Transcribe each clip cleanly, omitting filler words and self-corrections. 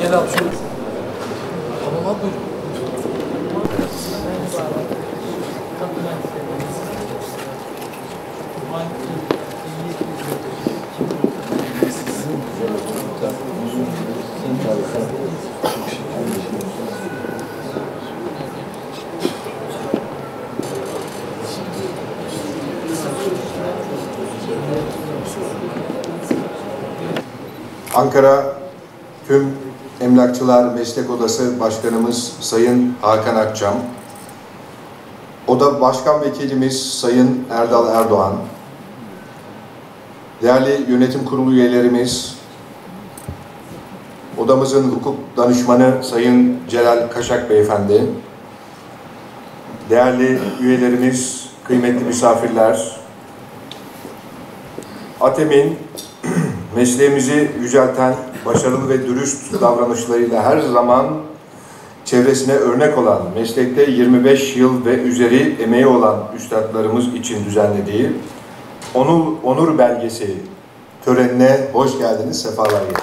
Gel abi şöyle. Tamam abi buyurun. Ankara Tüm Emlakçılar Meslek Odası Başkanımız Sayın Hakan Akçam, Oda Başkan Vekilimiz Sayın Erdal Erdoğan, değerli yönetim kurulu üyelerimiz, odamızın hukuk danışmanı Sayın Celal Kaşak Beyefendi, değerli üyelerimiz, kıymetli misafirler, ATEM'in mesleğimizi yücelten, başarılı ve dürüst davranışlarıyla her zaman çevresine örnek olan, meslekte 25 yıl ve üzeri emeği olan üstadlarımız için düzenlediği onur belgesi törenine hoş geldiniz, sefalar getirdiniz.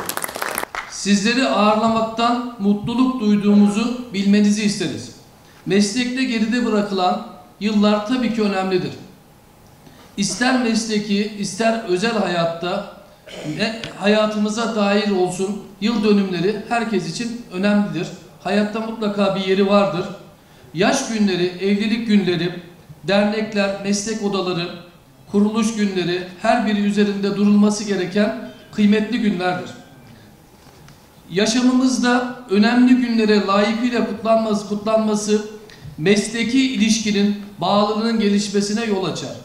Sizleri ağırlamaktan mutluluk duyduğumuzu bilmenizi isteriz. Meslekte geride bırakılan yıllar tabii ki önemlidir. İster mesleki, ister özel hayatta hayatımıza dair olsun, yıl dönümleri herkes için önemlidir. Hayatta mutlaka bir yeri vardır. Yaş günleri, evlilik günleri, dernekler, meslek odaları, kuruluş günleri her biri üzerinde durulması gereken kıymetli günlerdir. Yaşamımızda önemli günlere layıkıyla kutlanması mesleki ilişkinin bağlılığının gelişmesine yol açar.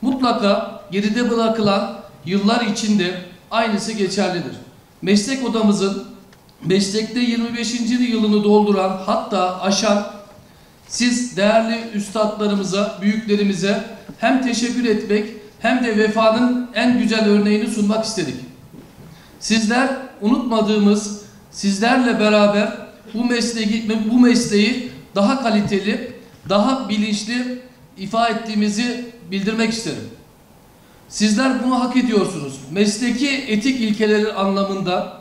Mutlaka geride bırakılan yıllar içinde aynısı geçerlidir. Meslek odamızın meslekte 25. yılını dolduran, hatta aşan siz değerli üstadlarımıza, büyüklerimize hem teşekkür etmek hem de vefanın en güzel örneğini sunmak istedik. Sizler unutmadığımız, sizlerle beraber bu mesleği daha kaliteli, daha bilinçli ifa ettiğimizi bildirmek isterim. Sizler bunu hak ediyorsunuz. Mesleki etik ilkeleri anlamında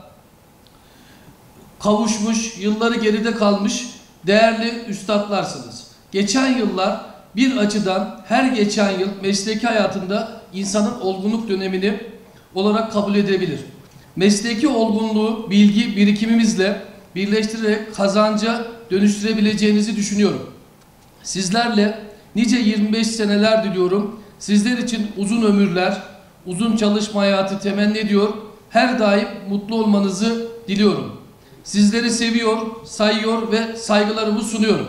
kavuşmuş, yılları geride kalmış değerli üstadlarsınız. Geçen yıllar bir açıdan her geçen yıl mesleki hayatında insanın olgunluk dönemini olarak kabul edebilir. Mesleki olgunluğu bilgi birikimimizle birleştirerek kazanca dönüştürebileceğinizi düşünüyorum. Sizlerle nice 25 seneler diliyorum. Sizler için uzun ömürler, uzun çalışma hayatı temenni ediyor. Her daim mutlu olmanızı diliyorum. Sizleri seviyor, sayıyor ve saygılarımı sunuyorum.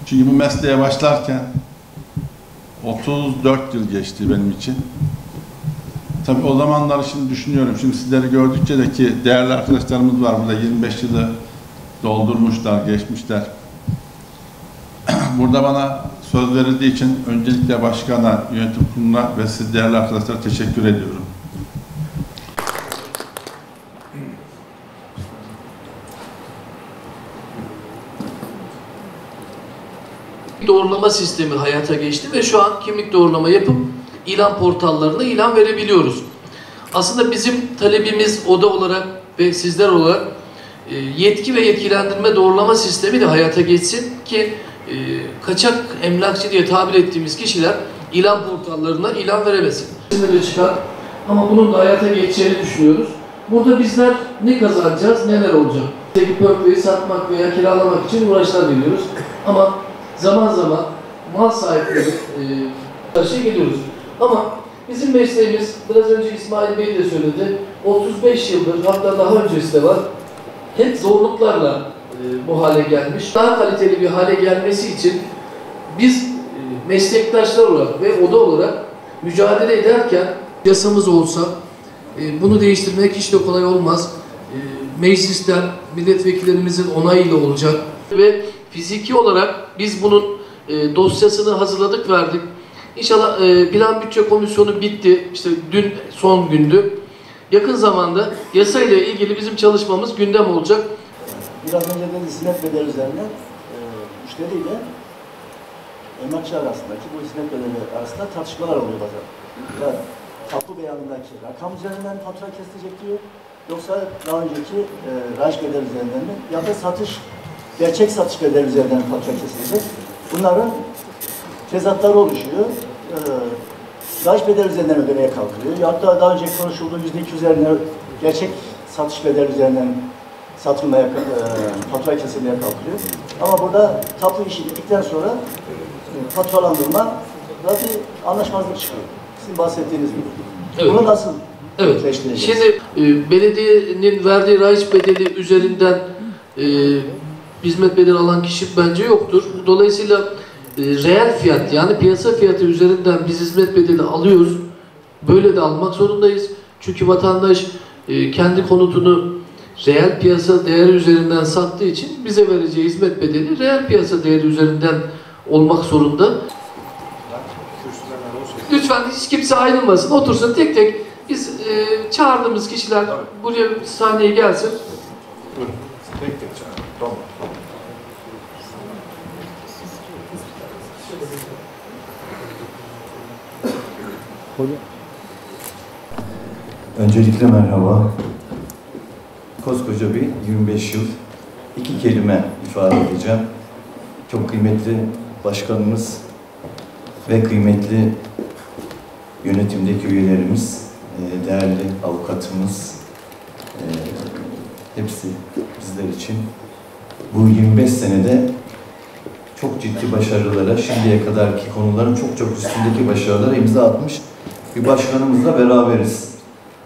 Çünkü bu mesleğe başlarken 34 yıl geçti benim için. Tabii o zamanları şimdi düşünüyorum. Şimdi sizleri gördükçe de ki değerli arkadaşlarımız var burada, 25 yılı doldurmuşlar, geçmişler. Burada bana söz verildiği için öncelikle başkana, yönetim kuruluna ve siz değerli arkadaşlara teşekkür ediyorum. Doğrulama sistemi hayata geçti ve şu an kimlik doğrulama yapıp ilan portallarına ilan verebiliyoruz. Aslında bizim talebimiz oda olarak ve sizler olarak yetki ve yetkilendirme doğrulama sistemi de hayata geçsin ki kaçak emlakçı diye tabir ettiğimiz kişiler ilan portallarına ilan veremesin. Çıkar. Ama bunun da hayata geçeceğini düşünüyoruz. Burada bizler ne kazanacağız, neler olacak? Peki pörtleyi satmak veya kiralamak için uğraşlar veriyoruz. Ama zaman zaman mal sahipleri karşıya geliyoruz. Ama bizim mesleğimiz, biraz önce İsmail Bey de söyledi, 35 yıldır, hatta daha öncesi de var, hep zorluklarla bu hale gelmiş. Daha kaliteli bir hale gelmesi için biz meslektaşlar olarak ve oda olarak mücadele ederken yasamız olsa bunu değiştirmek hiç de kolay olmaz. Meclisten milletvekillerimizin onayıyla olacak ve fiziki olarak biz bunun dosyasını hazırladık, verdik. İnşallah Plan Bütçe Komisyonu bitti. İşte dün son gündü. Yakın zamanda yasayla ilgili bizim çalışmamız gündem olacak. Biraz önce de hizmet bedeli üzerinden müşteriyle emlakçı arasındaki bu hizmet bedeli arasında tartışmalar oluyor bazen. Yani tapu beyanındaki rakam üzerinden fatura kesilecek diyor. Yoksa daha önceki raiç bedeli üzerinden mi? Ya da gerçek satış bedeli üzerinden fatura kesilecek. Bunların tezatları oluşuyor. Raiç bedeli üzerinden ödemeye kalkılıyor. Ya hatta daha önce konuşulduğu %2 üzerinden gerçek satış bedeli üzerinden satılmaya, fatura kesilmeye kalkılıyor. Ama burada tapu işi bittikten sonra faturalandırma da bir anlaşmazlık çıkıyor. Sizin bahsettiğiniz gibi. Evet. Bunu nasıl Evet. gerçekleştireceğiz? Şimdi belediyenin verdiği raiç bedeli üzerinden hizmet bedeli alan kişi bence yoktur. Dolayısıyla reel fiyat yani piyasa fiyatı üzerinden biz hizmet bedeli alıyoruz. Böyle de almak zorundayız. Çünkü vatandaş kendi konutunu reel piyasa değeri üzerinden sattığı için bize vereceği hizmet bedeli reel piyasa değeri üzerinden olmak zorunda. Lütfen hiç kimse ayrılmasın, otursun tek tek. Biz çağırdığımız kişiler buraya sahneye gelsin. Buyurun. Tek tek çağırın. Tamam. Öncelikle merhaba. Koskoca bir 25 yıl, 2 kelime ifade edeceğim. Çok kıymetli başkanımız ve kıymetli yönetimdeki üyelerimiz, değerli avukatımız, hepsi bizler için bu 25 senede çok ciddi başarılara, şimdiye kadarki konuların çok üstündeki başarılara imza atmış bir başkanımızla beraberiz.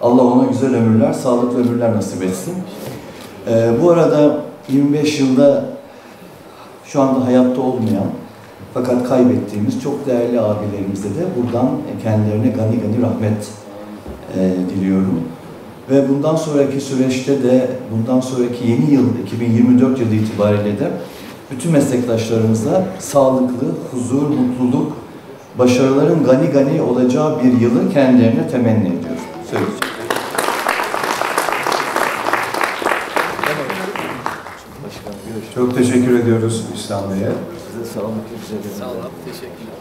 Allah ona güzel ömürler, sağlıklı ömürler nasip etsin. Bu arada 25 yılda şu anda hayatta olmayan fakat kaybettiğimiz çok değerli abilerimize de buradan kendilerine gani gani rahmet diliyorum. Ve bundan sonraki süreçte de, bundan sonraki yeni yıl, 2024 yılı itibariyle de bütün meslektaşlarımıza sağlıklı, huzur, mutluluk, başarıların gani gani olacağı bir yılı kendilerine temenni ediyorum. Söyleyeceğim. Çok teşekkür ediyoruz İslam Bey'e. Size sağlık, güzel. Sağ olun, teşekkürler.